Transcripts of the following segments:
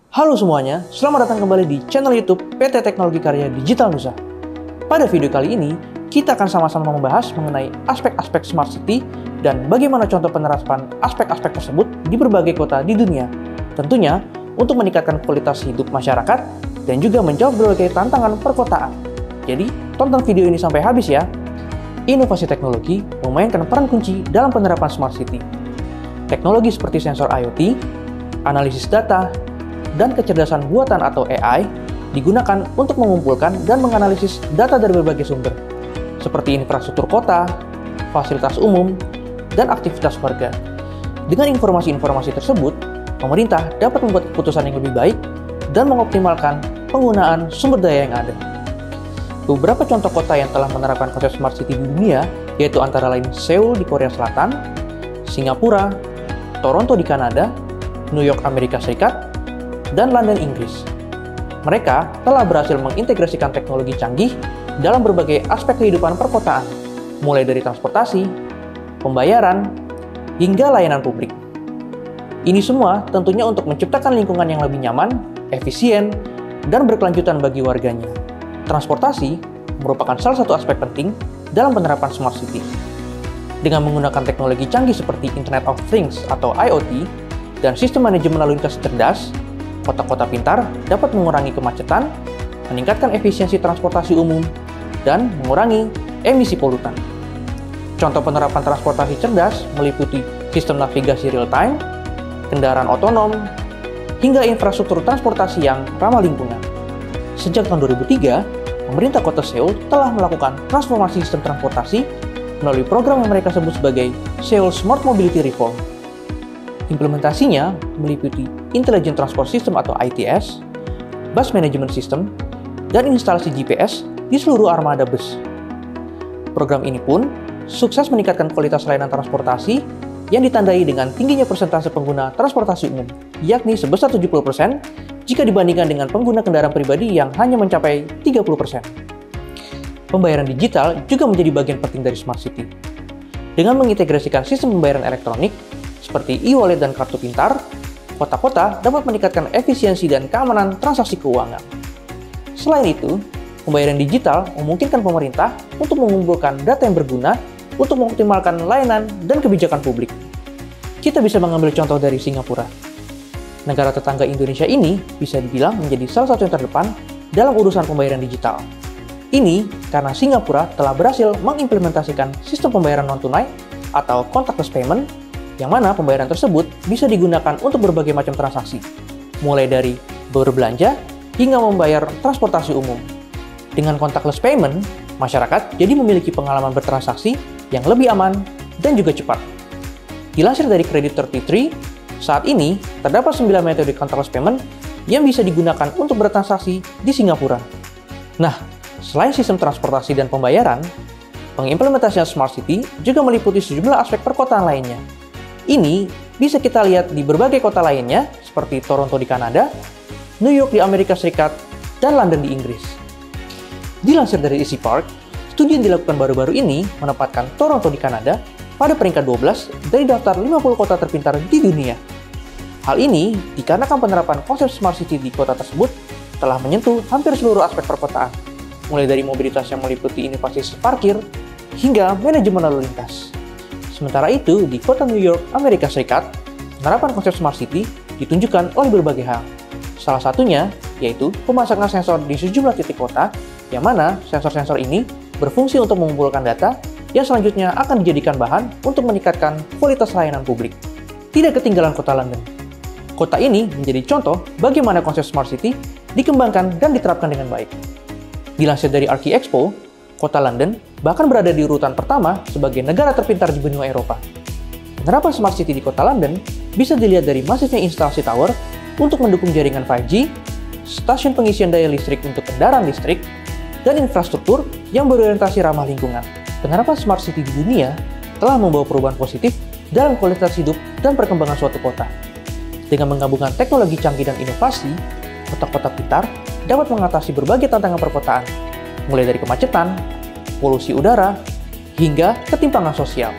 Halo semuanya, selamat datang kembali di channel YouTube PT Teknologi Karya Digital Nusa. Pada video kali ini, kita akan sama-sama membahas mengenai aspek-aspek Smart City dan bagaimana contoh penerapan aspek-aspek tersebut di berbagai kota di dunia. Tentunya untuk meningkatkan kualitas hidup masyarakat dan juga menjawab berbagai tantangan perkotaan. Jadi, tonton video ini sampai habis ya. Inovasi teknologi memainkan peran kunci dalam penerapan Smart City. Teknologi seperti sensor IoT, analisis data, dan kecerdasan buatan atau AI digunakan untuk mengumpulkan dan menganalisis data dari berbagai sumber, seperti infrastruktur kota, fasilitas umum, dan aktivitas warga. Dengan informasi-informasi tersebut, pemerintah dapat membuat keputusan yang lebih baik dan mengoptimalkan penggunaan sumber daya yang ada. Beberapa contoh kota yang telah menerapkan konsep Smart City di dunia, yaitu antara lain Seoul di Korea Selatan, Singapura, Toronto di Kanada, New York Amerika Serikat, dan London, Inggris. Mereka telah berhasil mengintegrasikan teknologi canggih dalam berbagai aspek kehidupan perkotaan, mulai dari transportasi, pembayaran, hingga layanan publik. Ini semua tentunya untuk menciptakan lingkungan yang lebih nyaman, efisien, dan berkelanjutan bagi warganya. Transportasi merupakan salah satu aspek penting dalam penerapan Smart City. Dengan menggunakan teknologi canggih seperti Internet of Things atau IoT dan sistem manajemen lalu lintas cerdas, kota-kota pintar dapat mengurangi kemacetan, meningkatkan efisiensi transportasi umum, dan mengurangi emisi polutan. Contoh penerapan transportasi cerdas meliputi sistem navigasi real-time, kendaraan otonom, hingga infrastruktur transportasi yang ramah lingkungan. Sejak tahun 2003, pemerintah kota Seoul telah melakukan transformasi sistem transportasi melalui program yang mereka sebut sebagai Seoul Smart Mobility Reform. Implementasinya meliputi Intelligent Transport System atau ITS, Bus Management System, dan instalasi GPS di seluruh armada bus. Program ini pun sukses meningkatkan kualitas layanan transportasi yang ditandai dengan tingginya persentase pengguna transportasi umum, yakni sebesar 70% jika dibandingkan dengan pengguna kendaraan pribadi yang hanya mencapai 30%. Pembayaran digital juga menjadi bagian penting dari Smart City. Dengan mengintegrasikan sistem pembayaran elektronik, seperti e-wallet dan kartu pintar, kota-kota dapat meningkatkan efisiensi dan keamanan transaksi keuangan. Selain itu, pembayaran digital memungkinkan pemerintah untuk mengumpulkan data yang berguna untuk mengoptimalkan layanan dan kebijakan publik. Kita bisa mengambil contoh dari Singapura. Negara tetangga Indonesia ini bisa dibilang menjadi salah satu yang terdepan dalam urusan pembayaran digital. Ini karena Singapura telah berhasil mengimplementasikan sistem pembayaran non-tunai atau contactless payment, yang mana pembayaran tersebut bisa digunakan untuk berbagai macam transaksi, mulai dari berbelanja hingga membayar transportasi umum. Dengan contactless payment, masyarakat jadi memiliki pengalaman bertransaksi yang lebih aman dan juga cepat. Dilansir dari Credit 33, saat ini terdapat 9 metode contactless payment yang bisa digunakan untuk bertransaksi di Singapura. Nah, selain sistem transportasi dan pembayaran, pengimplementasian Smart City juga meliputi sejumlah aspek perkotaan lainnya. Ini bisa kita lihat di berbagai kota lainnya, seperti Toronto di Kanada, New York di Amerika Serikat, dan London di Inggris. Dilansir dari Easy Park, studi yang dilakukan baru-baru ini menempatkan Toronto di Kanada pada peringkat 12 dari daftar 50 kota terpintar di dunia. Hal ini dikarenakan penerapan konsep Smart City di kota tersebut telah menyentuh hampir seluruh aspek perkotaan, mulai dari mobilitas yang meliputi inovasi parkir hingga manajemen lalu lintas. Sementara itu, di kota New York, Amerika Serikat, penerapan konsep Smart City ditunjukkan oleh berbagai hal. Salah satunya yaitu pemasangan sensor di sejumlah titik kota, yang mana sensor-sensor ini berfungsi untuk mengumpulkan data yang selanjutnya akan dijadikan bahan untuk meningkatkan kualitas layanan publik. Tidak ketinggalan kota London. Kota ini menjadi contoh bagaimana konsep Smart City dikembangkan dan diterapkan dengan baik. Dilansir dari Archi Expo, kota London bahkan berada di urutan pertama sebagai negara terpintar di benua Eropa. Penerapan Smart City di kota London bisa dilihat dari masifnya instalasi tower untuk mendukung jaringan 5G, stasiun pengisian daya listrik untuk kendaraan listrik, dan infrastruktur yang berorientasi ramah lingkungan. Penerapan Smart City di dunia telah membawa perubahan positif dalam kualitas hidup dan perkembangan suatu kota. Dengan menggabungkan teknologi canggih dan inovasi, kota-kota pintar dapat mengatasi berbagai tantangan perkotaan, mulai dari kemacetan, polusi udara, hingga ketimpangan sosial.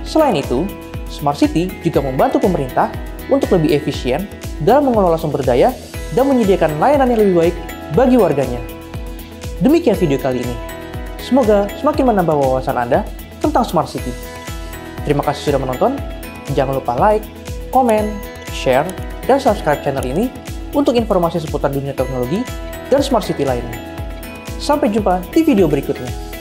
Selain itu, Smart City juga membantu pemerintah untuk lebih efisien dalam mengelola sumber daya dan menyediakan layanan yang lebih baik bagi warganya. Demikian video kali ini. Semoga semakin menambah wawasan Anda tentang Smart City. Terima kasih sudah menonton. Jangan lupa like, komen, share, dan subscribe channel ini untuk informasi seputar dunia teknologi dan Smart City lainnya. Sampai jumpa di video berikutnya.